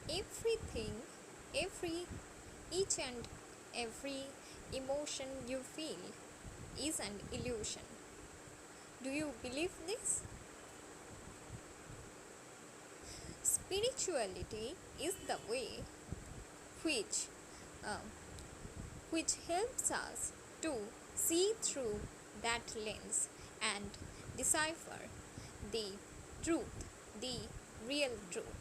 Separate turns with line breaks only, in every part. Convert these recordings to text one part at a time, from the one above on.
Everything, every, each and every emotion you feel is an illusion. Do you believe this? Spirituality is the way which uh, which helps us to see through that lens and decipher the truth, the real truth.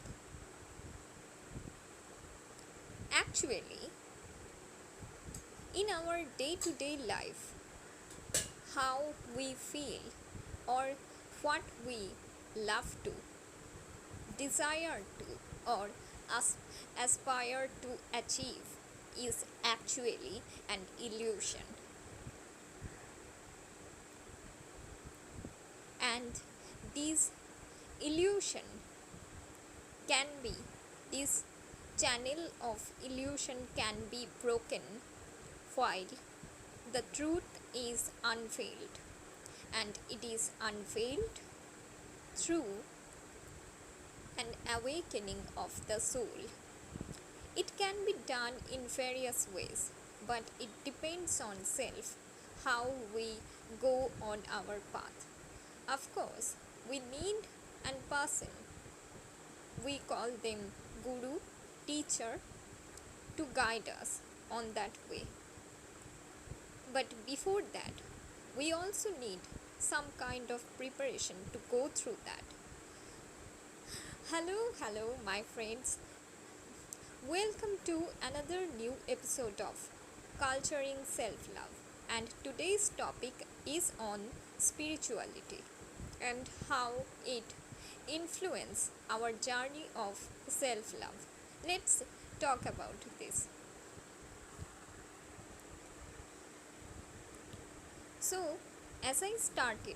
Actually, in our day to day life, how we feel or what we love to, desire to, or aspire to achieve is actually an illusion. And this illusion can be, this channel of illusion can be broken while the truth is unveiled, and it is unveiled through an awakening of the soul. It can be done in various ways, but it depends on self how we go on our path. Of course, we need a person, we call them guru, teacher, to guide us on that way. But before that, we also need some kind of preparation to go through that. Hello, my friends. Welcome to another new episode of Culturing Selflove. And today's topic is on spirituality and how it influences our journey of self-love. Let's talk about this. So, as I started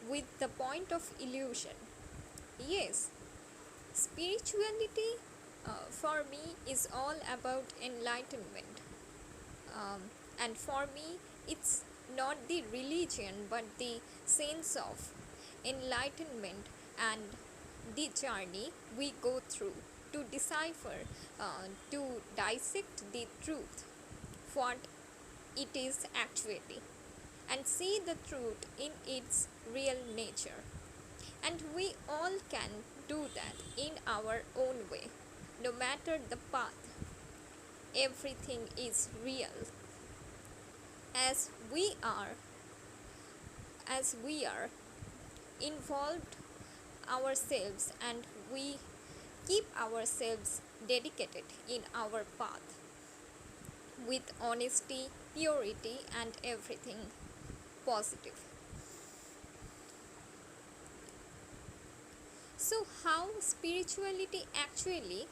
with the point of illusion, yes, spirituality for me is all about enlightenment. And for me, it's not the religion but the sense of enlightenment and the journey we go through to decipher, to dissect the truth, what it is actually, and see the truth in its real nature. And we all can do that in our own way, no matter the path. Everything is real as we are, involved ourselves, and we keep ourselves dedicated in our path with honesty, purity, and everything positive. So, how spirituality actually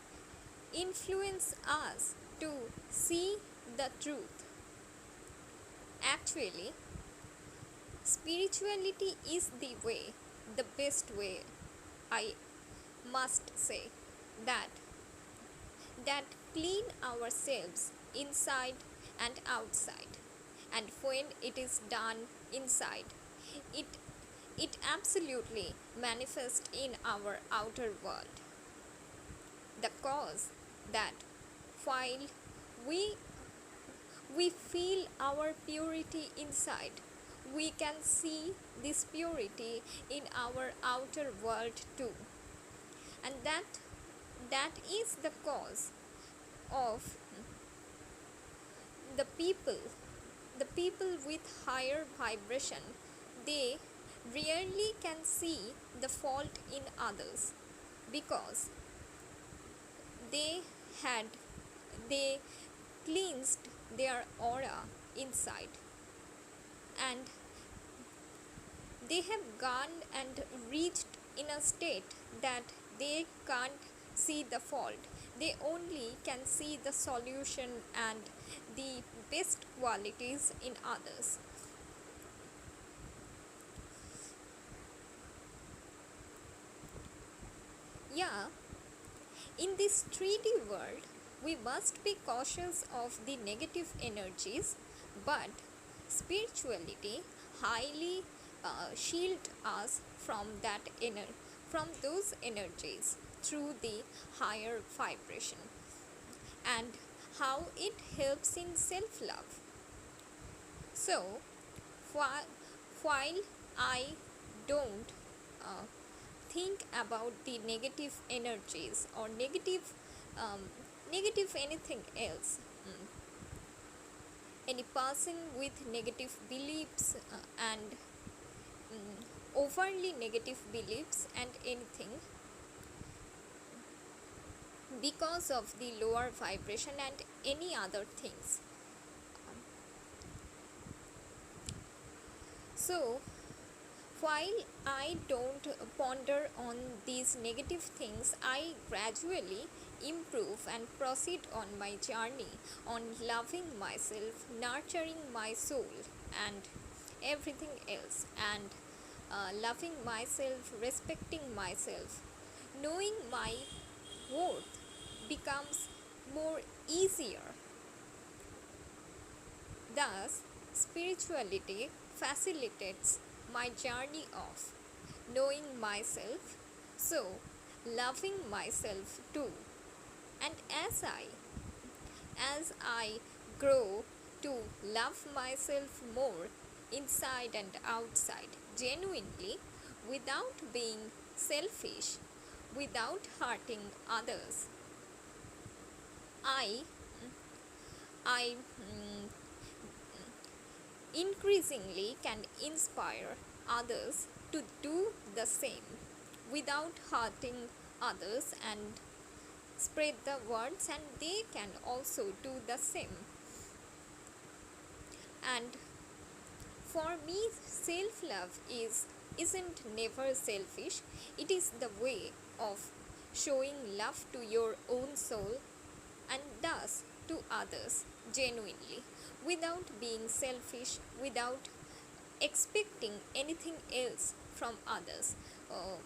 influence us to see the truth? Actually, spirituality is the way, the best way, I must say, that clean ourselves inside and outside. And when it is done inside, it absolutely manifests in our outer world. The cause that while we feel our purity inside, we can see this purity in our outer world too. And that is the cause of the people with higher vibration. They rarely can see the fault in others because they had they cleansed their aura inside, and they have gone and reached in a state that they can't see the fault. They only can see the solution and the best qualities in others. Yeah, in this 3D world, we must be cautious of the negative energies, but spirituality highly shield us from from those energies through the higher vibration, and how it helps in self love. So, while, while I don't uh, think about the negative energies or um, negative anything else, any person with negative beliefs and overly negative beliefs and anything because of the lower vibration and any other things. So, while I don't ponder on these negative things, I gradually improve and proceed on my journey on loving myself, nurturing my soul, and everything else, and loving myself, respecting myself, knowing my worth becomes more easier. Thus, spirituality facilitates my journey of knowing myself, so loving myself too. And as I grow to love myself more inside and outside, genuinely, without being selfish, without hurting others, I I increasingly can inspire others to do the same without hurting others and spread the words, and they can also do the same. And for me, self love isn't never selfish. It is the way of showing love to your own soul and thus to others genuinely, without being selfish, without expecting anything else from others, uh,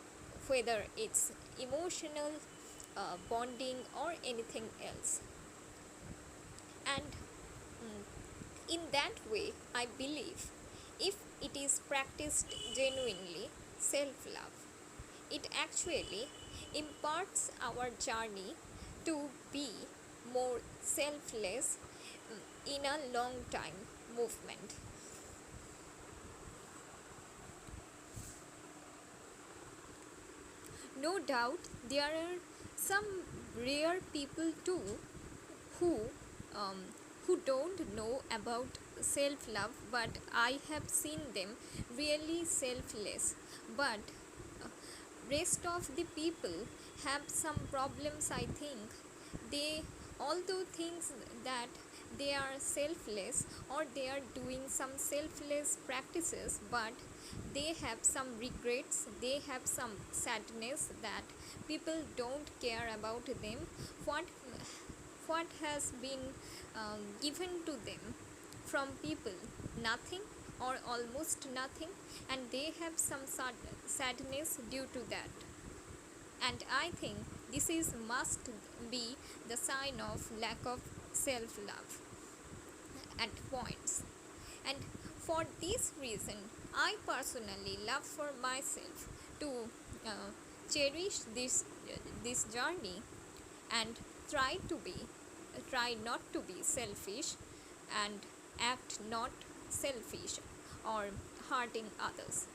whether it's emotional bonding or anything else. And in that way, I believe if it is practiced genuinely, self love, it actually imparts our journey to be more selfless in a long time movement. No doubt there are some rare people too who um, who don't know about self love, but I have seen them really selfless. But rest of the people have some problems, I think. They although thinks that they are selfless or they are doing some selfless practices, but they have some regrets, they have some sadness that people don't care about them, what what has been given to them from people, nothing or almost nothing, and they have some sadness due to that. And I think this is must be the sign of lack of self love at points. And for this reason, I personally love for myself to uh, cherish this journey and try not to be selfish and act not selfish or hurting others.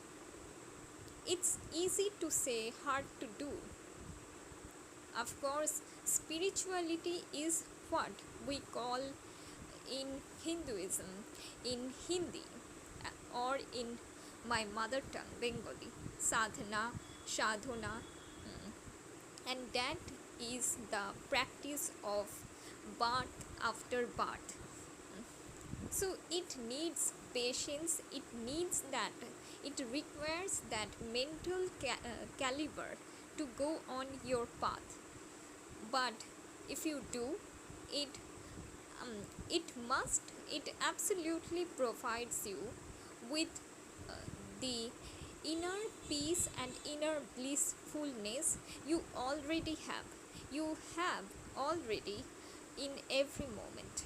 It's easy to say, hard to do. Of course, spirituality is what we call in Hinduism, in Hindi, or in my mother tongue, Bengali, sadhana, sadhana, and that is the practice of birth after birth. So it needs patience, it needs that, it requires that mental caliber to go on your path. But if you do, it it absolutely provides you with the inner peace and inner blissfulness you have already in every moment.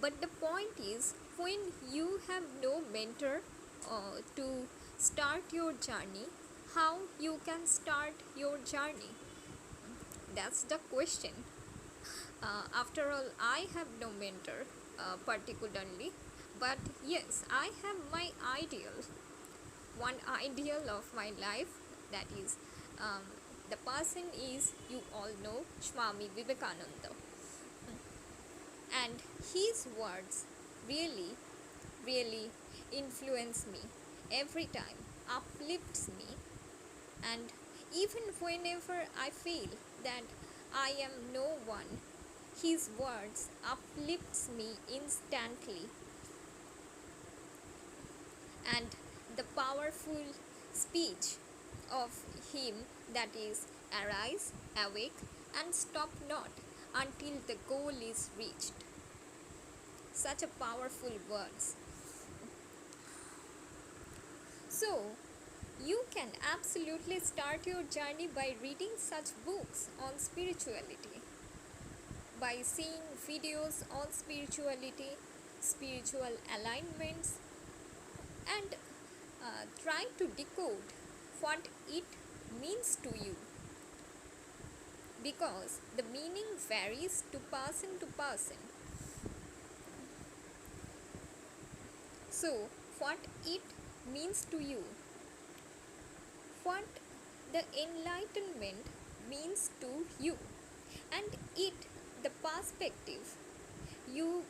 But the point is, when you have no mentor, to start your journey, how you can start your journey? That's the question. After all, I have no mentor particularly, but yes, I have my ideal, one ideal of my life, that is, um, the person is, you all know, Swami Vivekananda, and his words really, really influence me every time, uplifts me, and even whenever I feel that I am no one, his words uplifts me instantly. And the powerful speech of him, that is, arise, awake, and stop not until the goal is reached. Such a powerful words. So, you can absolutely start your journey by reading such books on spirituality, by seeing videos on spirituality, spiritual alignments, and try to decode what it means to you, because the meaning varies to person. So, what it means to you, what the enlightenment means to you, and it the perspective you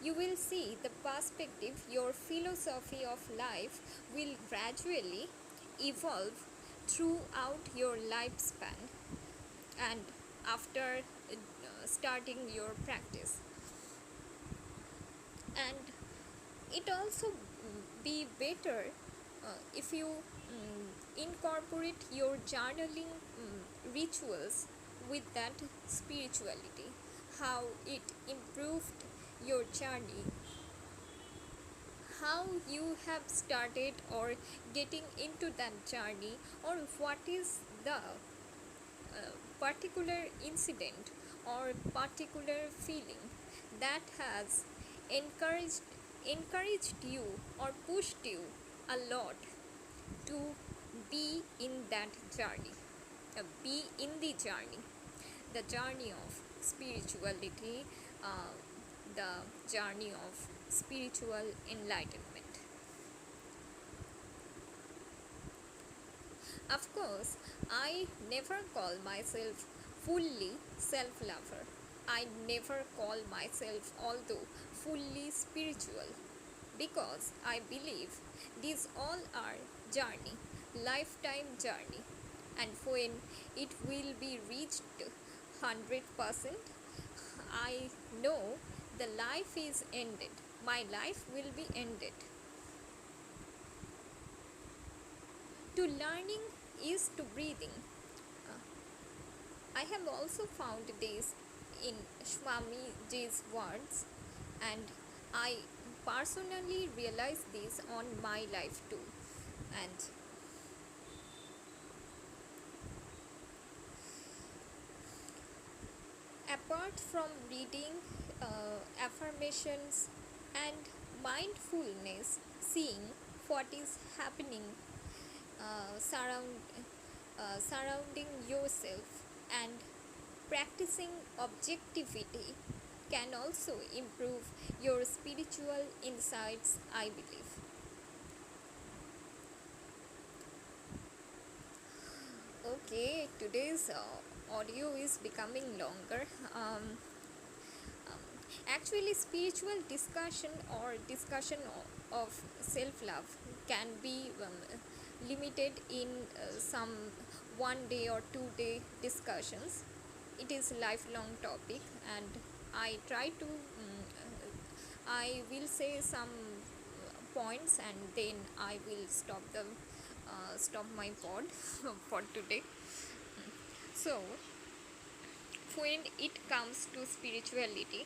you will see the perspective, your philosophy of life will gradually evolve throughout your lifespan and after starting your practice. And it also be better if you incorporate your journaling rituals with that spirituality, how it improved your journey, how you have started or getting into that journey, or what is the particular incident or particular feeling that has encouraged you or pushed you a lot to be in that journey, be in the journey of spirituality, uh, the journey of spiritual enlightenment. Of course, I never call myself fully self-lover. I never call myself although fully spiritual, because I believe these all are journey, lifetime journey, and when it will be reached 100%, I know the life is ended. My life will be ended. To learning is to breathing. I have also found this in Swamiji's words, and I personally realized this on my life too. And apart from reading affirmations and mindfulness, seeing what is happening surrounding yourself, and practicing objectivity can also improve your spiritual insights, I believe. Okay, today's audio is becoming longer. Actually, spiritual discussion or discussion of self-love can be limited in some 1 day or 2 day discussions. It is a lifelong topic, and I try to I will say some points, and then I will stop my pod for today. So, when it comes to spirituality,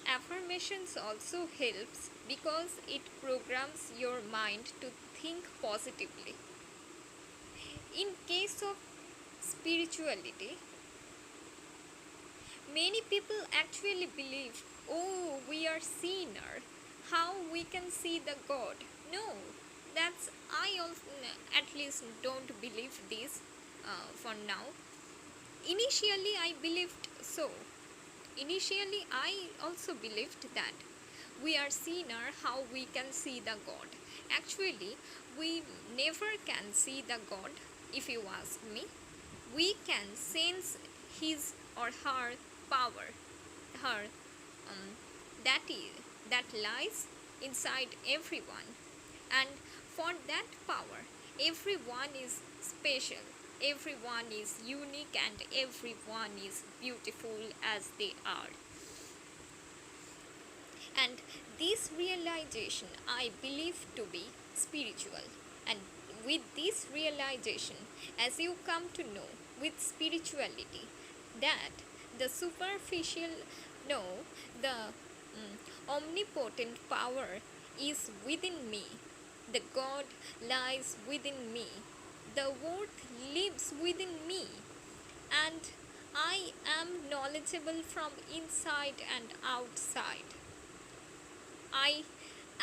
affirmations also helps because it programs your mind to think positively. In case of spirituality, many people actually believe, oh, we are sinner, how we can see the God. No, that's I also at least don't believe this for now. Initially, I believed so. Initially, I also believed that we are sinner, how we can see the God. Actually, we never can see the God, if you ask me. We can sense his or her power, her that is that lies inside everyone, and for that power, everyone is special, everyone is unique, and everyone is beautiful as they are. And this realization I believe to be spiritual. And with this realization, as you come to know with spirituality, that the superficial, no, the omnipotent power is within me, the God lies within me, the worth lives within me, and I am knowledgeable from inside and outside. I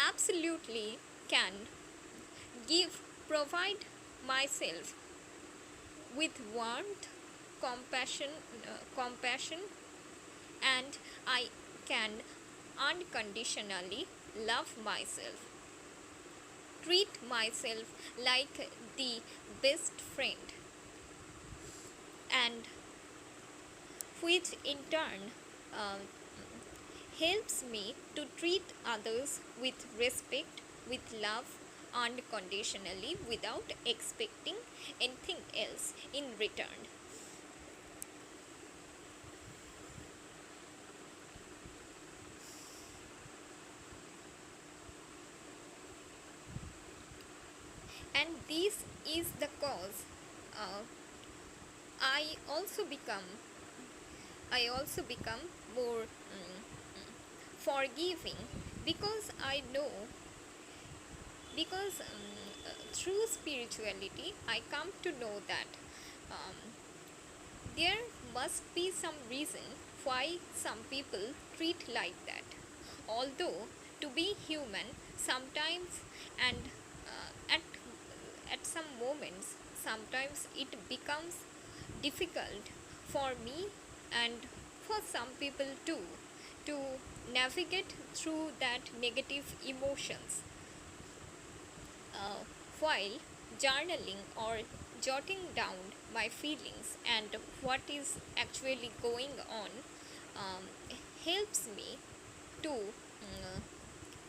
absolutely can provide myself with warmth, compassion, and I can unconditionally love myself, treat myself like the best friend, and which in turn uh, helps me to treat others with respect, with love, unconditionally, without expecting anything else in return. And this is the cause uh, I also become I also become more forgiving, because I know, because through spirituality I come to know that um, there must be some reason why some people treat like that. Although, to be human, sometimes, and at some moments, sometimes it becomes difficult for me and for some people too to navigate through that negative emotions uh, while journaling or jotting down my feelings and what is actually going on um, helps me to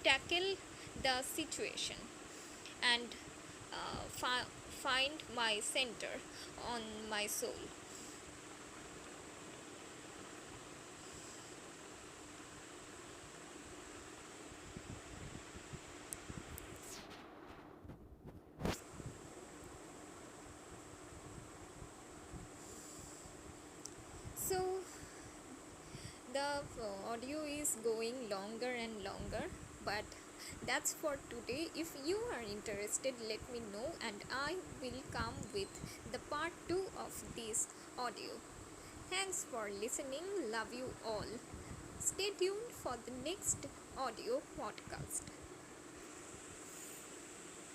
tackle the situation and find my center on my soul. So the audio is going longer and longer, but that's for today. If you are interested, let me know and I will come with the part 2 of this audio. Thanks for listening. Love you all. Stay tuned for the next audio podcast.